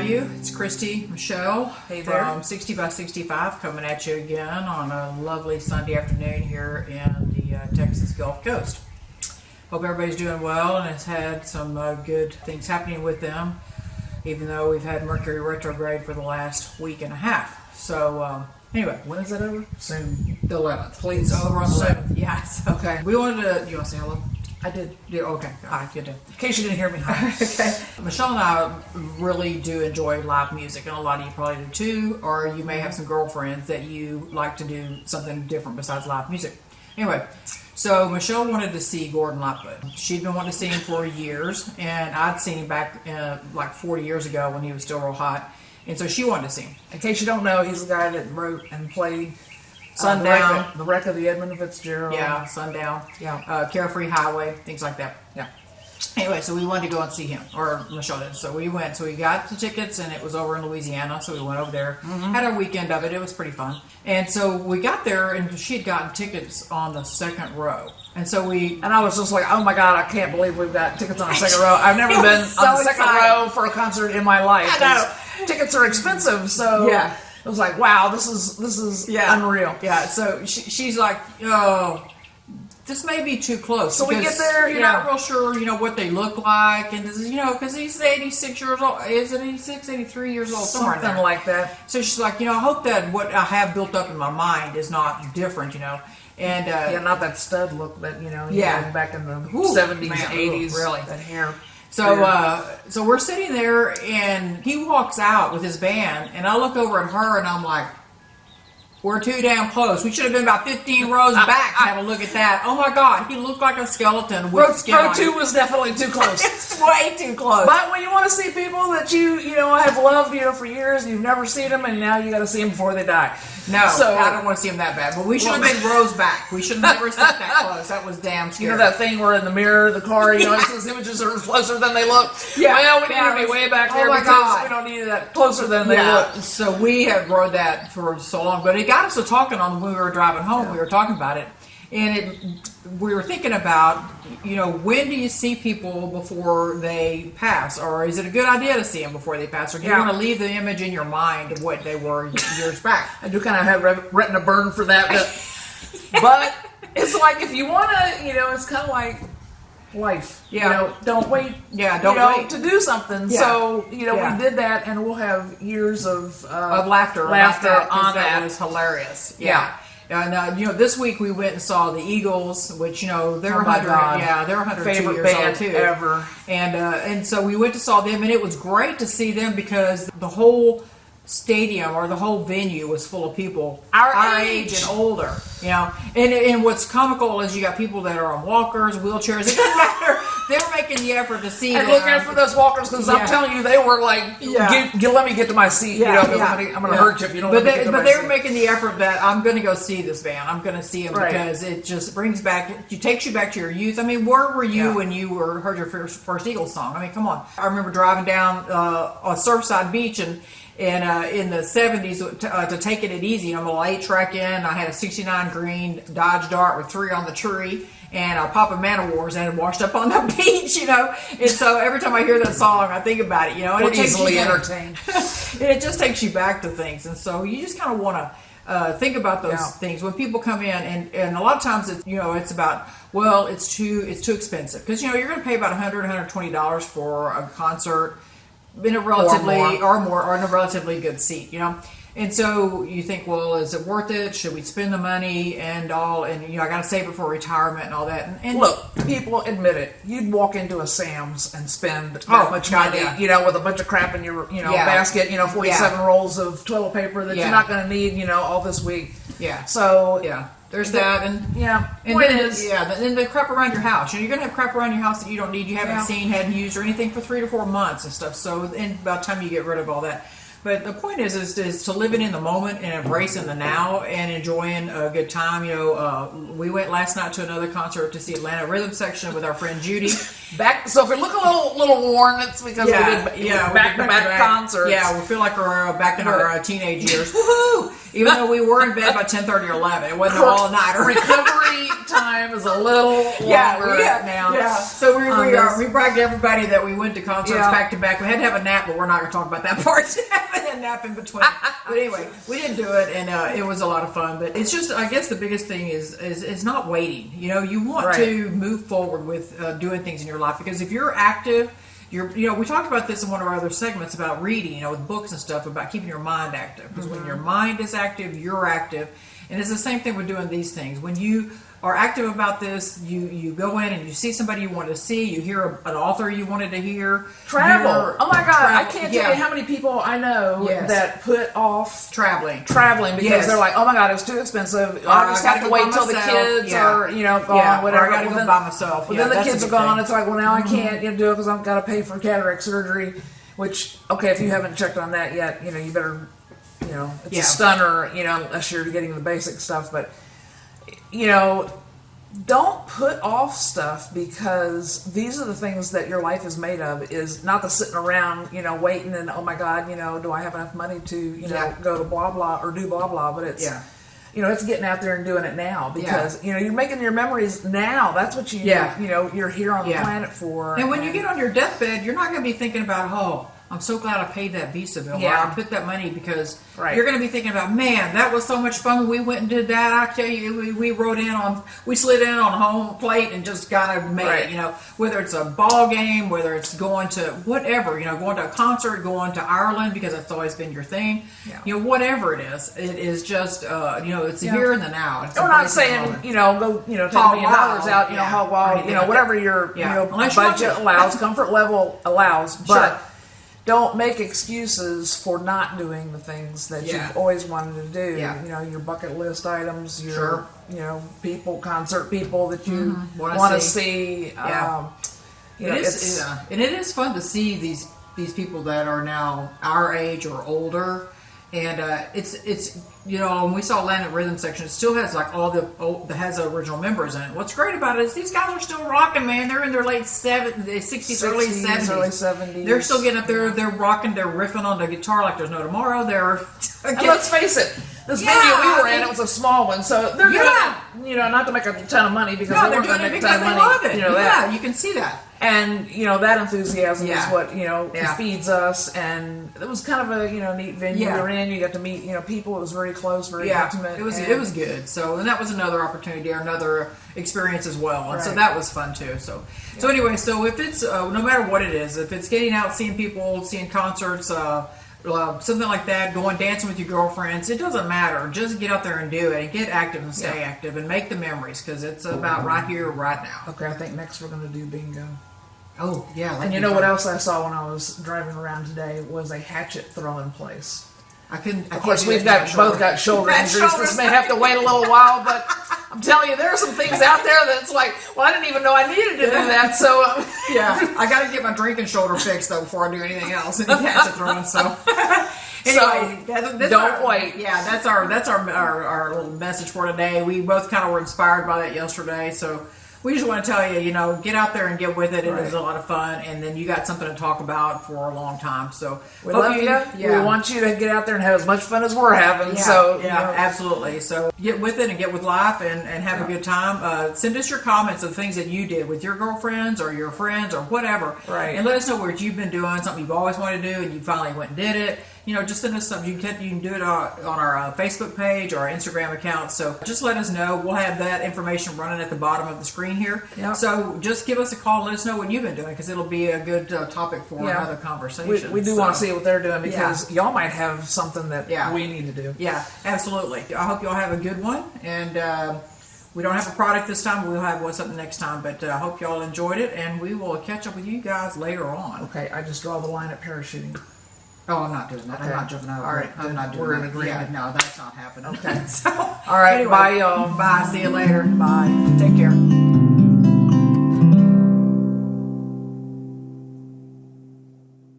you? It's Christie, Michelle, Hey there. from 60 by 65 coming at you again on a lovely Sunday afternoon here in the Texas Gulf Coast. Hope everybody's doing well and has had some good things happening with them, even though we've had Mercury retrograde for the last week and a half. So anyway, When is that over? Soon. the 11th. Please. It's over on the Soon. 11th. Yeah. So Okay. we wanted to. You want to say hello? I did. Yeah, okay. Hi, good day. In case you didn't hear me. Okay. Michelle and I really do enjoy live music, and a lot of you probably do too, or you may have some girlfriends that you like to do something different besides live music. Anyway, so Michelle wanted to see Gordon Lightfoot. She'd been wanting to see him for years, and I'd seen him back like 40 years ago when he was still real hot, and so she wanted to see him. In case you don't know, he's the guy that wrote and played Sundown. the wreck of the Edmund Fitzgerald. Yeah, Sundown. Yeah. Carefree Highway, things like that. Yeah. Anyway, so we wanted to go and see him, or Michelle did. So we went. So we got the tickets, and it was over in Louisiana. So we went over there, had a weekend of it. It was pretty fun. And so we got there, and she had gotten tickets on the second row. And so And I was just like, oh my God, I can't believe we've got tickets on the second row. I've never It been was so on the second exciting. row for a concert in my life. I know. Tickets are expensive, so Yeah. it was like, wow, this is unreal. Yeah. So she's like, oh, this may be too close. So we because get there, you're yeah. not real sure, what they look like, and this is, because he's 86 years old. Is it 86, 83 years old, somewhere in Something there. like that. So she's like, I hope that what I have built up in my mind is not different, And Yeah, not that stud look that, Yeah. back in the Ooh, 70s, man, 80s. ooh, really. That hair. So we're sitting there, and he walks out with his band, and I look over at her, and I'm like, we're too damn close. We should have been about 15 rows back to have a look at that. Oh my God, he looked like a skeleton with skin Row on 2 him. was definitely too close. It's way too close. But when you want to see people that you have loved, for years, and you've never seen them, and now you got to see them before they die. No, So- I don't want to see him that bad. But we should have been rows back. We should have never sat that close. That was damn scary. You know that thing where in the mirror of the car, it says images are closer than they look? Yeah. Well, we Yeah, need to be way back oh there my because God. we don't need that closer than they Yeah, look. so we have rode that for so long, but it got us to talking on when we were driving home. Yeah. We were talking about it, and we were thinking about, when do you see people before they pass, or is it a good idea to see them before they pass, or do you Yeah. want to leave the image in your mind of what they were years back? I do kind of have retina burn for that, but it's like if you want to, it's kind of like life. Yeah. Don't wait. Yeah, don't wait. to do something. Yeah. So Yeah. we did that, and we'll have years of Laughter laughter about that, 'cause on that. was hilarious. Yeah. And this week we went and saw the Eagles, which they're Oh my 100. God. Yeah, they're 102 Favorite years old band too. ever. And so we went to saw them, and it was great to see them because the whole stadium or the whole venue was full of people Our age age. and older. And what's comical is you got people that are on walkers, wheelchairs. It doesn't matter. They're making the effort to see And them. look out for those walkers, because Yeah. I'm telling you, they were like, Yeah. let me get to my seat. Yeah, 'cause yeah. I'm going to hurt you if you don't But let me get to my they were seat. making the effort that I'm going to go see this band. I'm going to see them Right. because it just brings back, it takes you back to your youth. I mean, where were you Yeah. when you heard your first Eagles song? I mean, come on. I remember driving down on Surfside Beach and in the 70s to take it easy. I'm a late track in. I had a 69 green Dodge Dart with 3 on the tree. And Papa Man-O-Wars and washed up on the beach, And so every time I hear that song, I think about it, And We're it takes easily you back. entertained. It just takes you back to things, and so you just kind of want to think about those Yeah. things when people come in, and a lot of times it's about, well, it's too expensive because you're going to pay about $120 for a concert in a relatively or in a relatively good seat, And so you think, well, is it worth it? Should we spend the money and all? And I got to save it for retirement and all that. And Look, people admit it. You'd walk into a Sam's and spend that Oh, much God, money, yeah. with a bunch of crap in your, Yeah. basket, 47 Yeah. rolls of toilet paper that Yeah. you're not going to need, all this week. yeah, So, yeah, there's that, and yeah. And Point then, is, then the crap around your house. You're going to have crap around your house that you don't need, you haven't Yeah. seen, hadn't used, or anything for 3 to 4 months and stuff. So, and by the time you get rid of all that. But the point is to living in the moment and embracing the now and enjoying a good time. You know, we went last night to another concert to see Atlanta Rhythm Section with our friend Judy. So if we look a little worn, it's because we did back-to-back concerts. Yeah, we feel like we're back in our teenage years. Woohoo! Even though we were in bed by 10:30 or 11, it wasn't all nighter. Recovery time is a little longer now. Yeah. So we bragged to everybody that we went to concerts back to back. We had to have a nap, but we're not going to talk about that part. Having a nap in between. But anyway, we didn't do it, and it was a lot of fun. But it's just, I guess, the biggest thing is not waiting. You know, you want to move forward with doing things in your life, because if you're active. We talked about this in one of our other segments about reading, with books and stuff, about keeping your mind active. Because when your mind is active, you're active. And it's the same thing with doing these things. When you are active about this, you go in and you see somebody you want to see, you hear an author you wanted to hear. Travel. Oh my God, I can't tell you how many people I know that put off traveling because they're like, oh my God, it's too expensive. I'll just have to wait until the kids are, gone, whatever. Or I got to go by myself. But then the kids are gone. It's like, well, now I can't do it because I've got to pay for cataract surgery, which, okay, if you haven't checked on that yet, you better, it's a stunner, unless you're getting the basic stuff, but don't put off stuff, because these are the things that your life is made of, is not the sitting around, waiting and, oh my God, do I have enough money to, go to blah, blah, or do blah, blah, but it's, it's getting out there and doing it now, because, you're making your memories now. That's what you're here on the planet for. And when you get on your deathbed, you're not going to be thinking about, I'm so glad I paid that Visa bill. Yeah. Or I put that money, because you're going to be thinking about, man, that was so much fun. We went and did that. I tell you, we slid in on home plate and just kind of made it, whether it's a ball game, whether it's going to whatever, going to a concert, going to Ireland, because that's always been your thing. Yeah. Whatever it is just, it's the here and the now. It's We're not saying, go, $10 million out, hog wild, whatever your, budget allows, comfort level allows, but don't make excuses for not doing the things that you've always wanted to do. Yeah. Your bucket list items, your concert people that you want to see. Yeah. And it is fun to see these people that are now our age or older. And it's when we saw Atlanta Rhythm Section, it still has like that has original members in it. What's great about it is these guys are still rocking, man. They're in their late 60s, early 70s. They're still getting up there. They're rocking. They're riffing on the guitar like there's no tomorrow. And let's face it, this venue we were in, it was a small one, so they're doing it, not to make a ton of money, because they weren't going to make a ton of money. Love it. You can see that. And, that enthusiasm is what, feeds us. And it was kind of a, neat venue. We were in, you got to meet, people. It was very close, very intimate. It was good. So, and that was another opportunity or another experience as well. And so that was fun too. So anyway, so if it's, no matter what it is, if it's getting out, seeing people, seeing concerts, something like that, going dancing with your girlfriends, it doesn't matter. Just get out there and do it, and get active and stay active, and make the memories, because it's about right here, right now. Okay, I think next we're going to do bingo. Oh, yeah. And you know what else I saw when I was driving around today was a hatchet throwing place. Of course, we've both got shoulder injuries. This may have to wait a little while, but I'm telling you, there are some things out there that's like, well, I didn't even know I needed to do that. So I got to get my drinking shoulder fixed though before I do anything else. And hatchet throwing. So anyway, don't wait. Yeah, that's our little message for today. We both kind of were inspired by that yesterday. So we just want to tell you, get out there and get with it. It is a lot of fun, and then you got something to talk about for a long time. So we love you. Yeah. We want you to get out there and have as much fun as we're having. Absolutely. So get with it and get with life and have a good time. Send us your comments of things that you did with your girlfriends or your friends or whatever. Right. And let us know what you've been doing, something you've always wanted to do, and you finally went and did it. Just send us something. You can do it on our Facebook page or our Instagram account. So just let us know. We'll have that information running at the bottom of the screen here. Yep. So just give us a call and let us know what you've been doing, because it'll be a good topic for another conversation. We do want to see what they're doing, because y'all might have something that we need to do. Yeah, absolutely. I hope y'all have a good one. And we don't have a product this time. We'll have something next time. But I hope y'all enjoyed it, and we will catch up with you guys later on. Okay, I just draw the line at parachuting. Oh, I'm not doing that. Okay. I'm not jumping out. All right, I'm not doing we're that. in agreement. No, that's not happening. Okay. So, all right, anyway, bye, y'all. Bye. See you later. Bye. Take care.